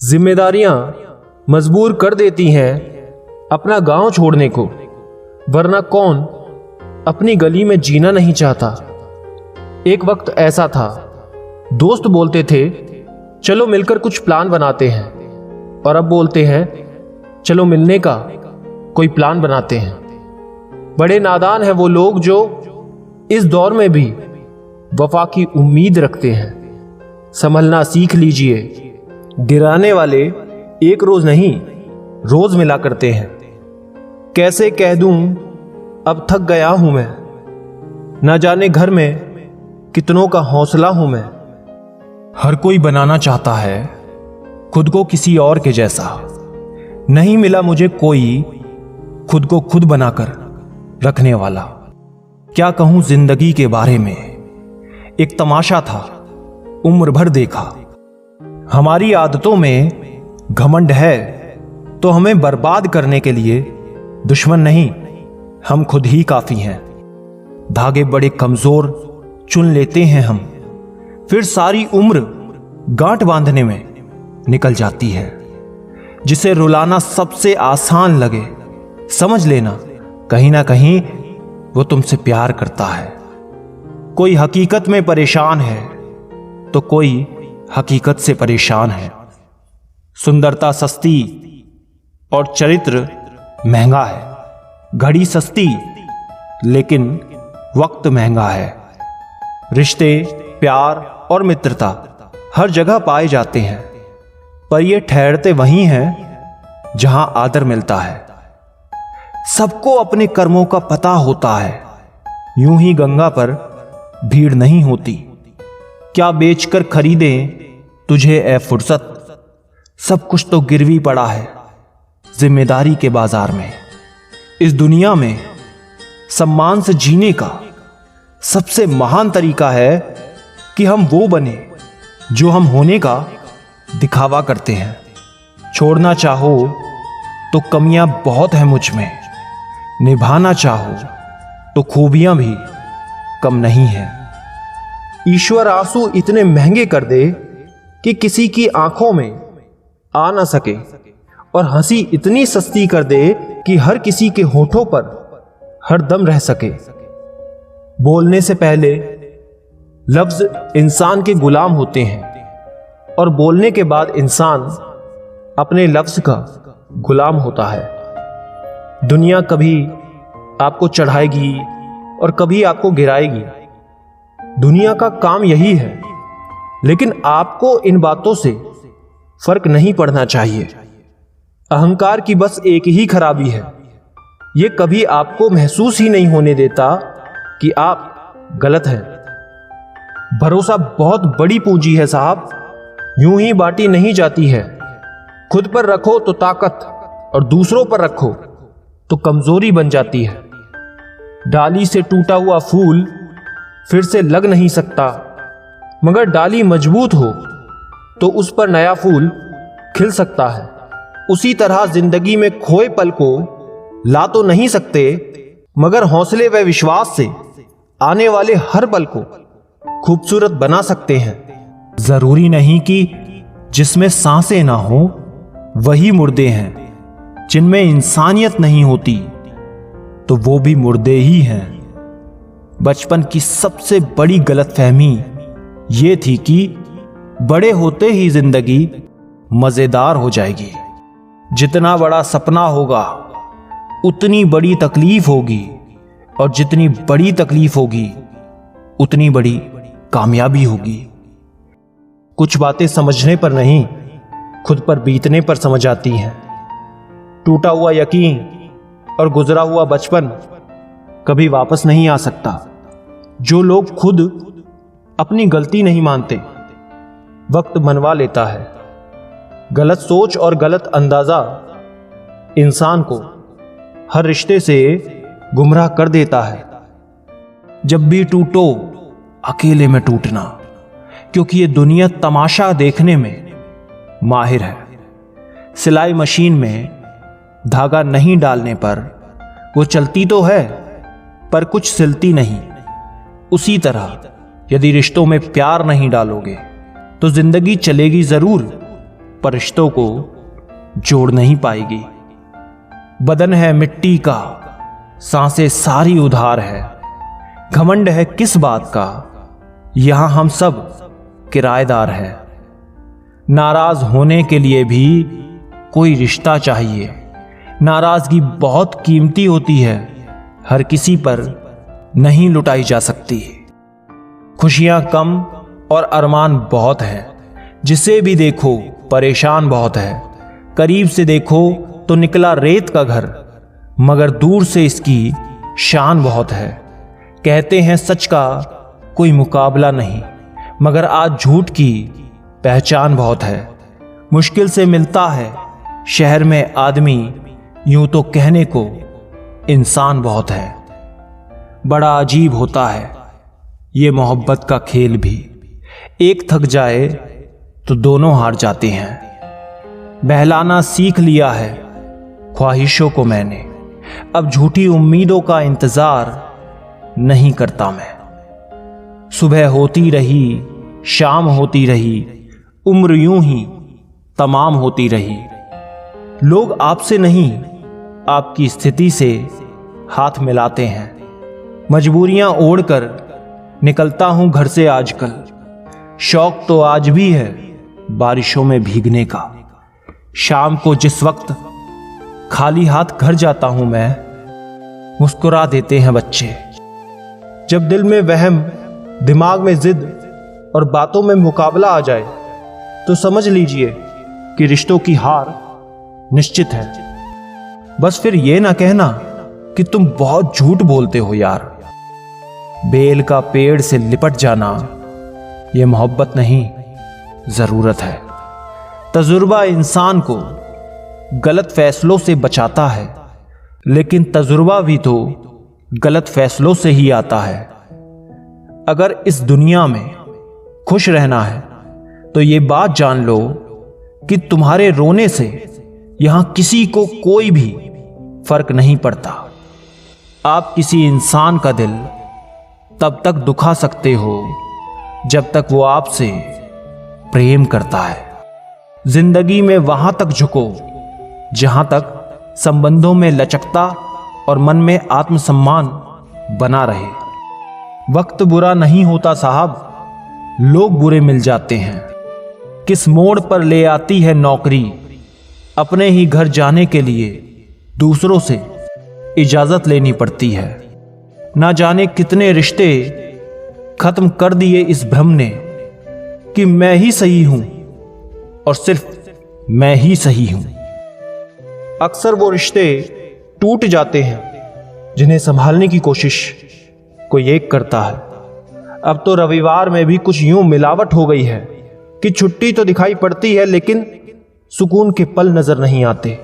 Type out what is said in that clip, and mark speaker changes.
Speaker 1: जिम्मेदारियां मजबूर कर देती हैं अपना गांव छोड़ने को, वरना कौन अपनी गली में जीना नहीं चाहता। एक वक्त ऐसा था, दोस्त बोलते थे चलो मिलकर कुछ प्लान बनाते हैं, और अब बोलते हैं चलो मिलने का कोई प्लान बनाते हैं। बड़े नादान हैं वो लोग जो इस दौर में भी वफा की उम्मीद रखते हैं। संभलना सीख लीजिए, गिराने वाले एक रोज नहीं रोज मिला करते हैं। कैसे कह दूं अब थक गया हूं मैं, ना जाने घर में कितनों का हौसला हूं मैं।
Speaker 2: हर कोई बनाना चाहता है खुद को किसी और के जैसा, नहीं मिला मुझे कोई खुद को खुद बनाकर रखने वाला। क्या कहूं जिंदगी के बारे में, एक तमाशा था उम्र भर देखा। हमारी आदतों में घमंड है तो हमें बर्बाद करने के लिए दुश्मन नहीं, हम खुद ही काफी हैं। धागे बड़े कमजोर चुन लेते हैं हम, फिर सारी उम्र गांठ बांधने में निकल जाती है। जिसे रुलाना सबसे आसान लगे, समझ लेना कहीं ना कहीं वो तुमसे प्यार करता है। कोई हकीकत में परेशान है तो कोई हकीकत से परेशान है। सुंदरता सस्ती और चरित्र महंगा है। घड़ी सस्ती लेकिन वक्त महंगा है। रिश्ते, प्यार और मित्रता हर जगह पाए जाते हैं, पर ये ठहरते वहीं हैं जहां आदर मिलता है। सबको अपने कर्मों का पता होता है, यूं ही गंगा पर भीड़ नहीं होती। क्या बेचकर खरीदें तुझे ए फुर्सत, सब कुछ तो गिरवी पड़ा है जिम्मेदारी के बाजार में। इस दुनिया में सम्मान से जीने का सबसे महान तरीका है कि हम वो बने जो हम होने का दिखावा करते हैं। छोड़ना चाहो तो कमियां बहुत हैं मुझ में, निभाना चाहो तो खूबियां भी कम नहीं हैं।
Speaker 1: ईश्वर आंसू इतने महंगे कर दे कि किसी की आंखों में आ ना सके, और हंसी इतनी सस्ती कर दे कि हर किसी के होठों पर हर दम रह सके। बोलने से पहले लफ्ज इंसान के गुलाम होते हैं, और बोलने के बाद इंसान अपने लफ्ज का गुलाम होता है। दुनिया कभी आपको चढ़ाएगी और कभी आपको गिराएगी। दुनिया का काम यही है, लेकिन आपको इन बातों से फर्क नहीं पड़ना चाहिए। अहंकार की बस एक ही खराबी है, यह कभी आपको महसूस ही नहीं होने देता कि आप गलत हैं। भरोसा बहुत बड़ी पूंजी है साहब, यूं ही बांटी नहीं जाती है। खुद पर रखो तो ताकत, और दूसरों पर रखो तो कमजोरी बन जाती है। डाली से टूटा हुआ फूल फिर से लग नहीं सकता, मगर डाली मजबूत हो तो उस पर नया फूल खिल सकता है। उसी तरह जिंदगी में खोए पल को ला तो नहीं सकते, मगर हौसले व विश्वास से आने वाले हर पल को खूबसूरत बना सकते हैं।
Speaker 2: जरूरी नहीं कि जिसमें सांसें ना हो वही मुर्दे हैं, जिनमें इंसानियत नहीं होती तो वो भी मुर्दे ही हैं। बचपन की सबसे बड़ी गलतफहमी ये थी कि बड़े होते ही जिंदगी मजेदार हो जाएगी। जितना बड़ा सपना होगा उतनी बड़ी तकलीफ होगी, और जितनी बड़ी तकलीफ होगी उतनी बड़ी कामयाबी होगी। कुछ बातें समझने पर नहीं, खुद पर बीतने पर समझ आती हैं। टूटा हुआ यकीन और गुजरा हुआ बचपन कभी वापस नहीं आ सकता। जो लोग खुद अपनी गलती नहीं मानते, वक्त मनवा लेता है। गलत सोच और गलत अंदाजा इंसान को हर रिश्ते से गुमराह कर देता है। जब भी टूटो अकेले में टूटना, क्योंकि ये दुनिया तमाशा देखने में माहिर है। सिलाई मशीन में धागा नहीं डालने पर वो चलती तो है पर कुछ सिलती नहीं। उसी तरह यदि रिश्तों में प्यार नहीं डालोगे तो जिंदगी चलेगी जरूर, पर रिश्तों को जोड़ नहीं पाएगी। बदन है मिट्टी का, सांसें सारी उधार है। घमंड है किस बात का, यहां हम सब किराएदार हैं। नाराज होने के लिए भी कोई रिश्ता चाहिए। नाराजगी बहुत कीमती होती है, हर किसी पर नहीं लुटाई जा सकती। खुशियां कम और अरमान बहुत हैं। जिसे भी देखो परेशान बहुत है। करीब से देखो तो निकला रेत का घर, मगर दूर से इसकी शान बहुत है। कहते हैं सच का कोई मुकाबला नहीं, मगर आज झूठ की पहचान बहुत है। मुश्किल से मिलता है शहर में आदमी, यूं तो कहने को इंसान बहुत है। बड़ा अजीब होता है ये मोहब्बत का खेल भी। एक थक जाए तो दोनों हार जाते हैं। बहलाना सीख लिया है ख्वाहिशों को मैंने, अब झूठी उम्मीदों का इंतजार नहीं करता मैं। सुबह होती रही, शाम होती रही, उम्र यूं ही तमाम होती रही। लोग आपसे नहीं आपकी स्थिति से हाथ मिलाते हैं। मजबूरियां ओढ़कर निकलता हूं घर से आजकल। शौक तो आज भी है बारिशों में भीगने का। शाम को जिस वक्त खाली हाथ घर जाता हूं मैं, मुस्कुरा देते हैं बच्चे।
Speaker 1: जब दिल में वहम, दिमाग में जिद और बातों में मुकाबला आ जाए तो समझ लीजिए कि रिश्तों की हार निश्चित है। बस फिर ये ना कहना कि तुम बहुत झूठ बोलते हो यार। बेल का पेड़ से लिपट जाना ये मोहब्बत नहीं, जरूरत है। तजुर्बा इंसान को गलत फैसलों से बचाता है, लेकिन तजुर्बा भी तो गलत फैसलों से ही आता है। अगर इस दुनिया में खुश रहना है तो ये बात जान लो कि तुम्हारे रोने से यहां किसी को कोई भी फर्क नहीं पड़ता। आप किसी इंसान का दिल तब तक दुखा सकते हो जब तक वो आपसे प्रेम करता है। जिंदगी में वहां तक झुको जहां तक संबंधों में लचकता और मन में आत्मसम्मान बना रहे। वक्त बुरा नहीं होता साहब, लोग बुरे मिल जाते हैं। किस मोड़ पर ले आती है नौकरी, अपने ही घर जाने के लिए दूसरों से इजाजत लेनी पड़ती है। ना जाने कितने रिश्ते खत्म कर दिए इस भ्रम ने कि मैं ही सही हूं और सिर्फ मैं ही सही हूं। अक्सर वो रिश्ते टूट जाते हैं जिन्हें संभालने की कोशिश कोई एक करता है। अब तो रविवार में भी कुछ यूं मिलावट हो गई है कि छुट्टी तो दिखाई पड़ती है, लेकिन सुकून के पल नजर नहीं आते।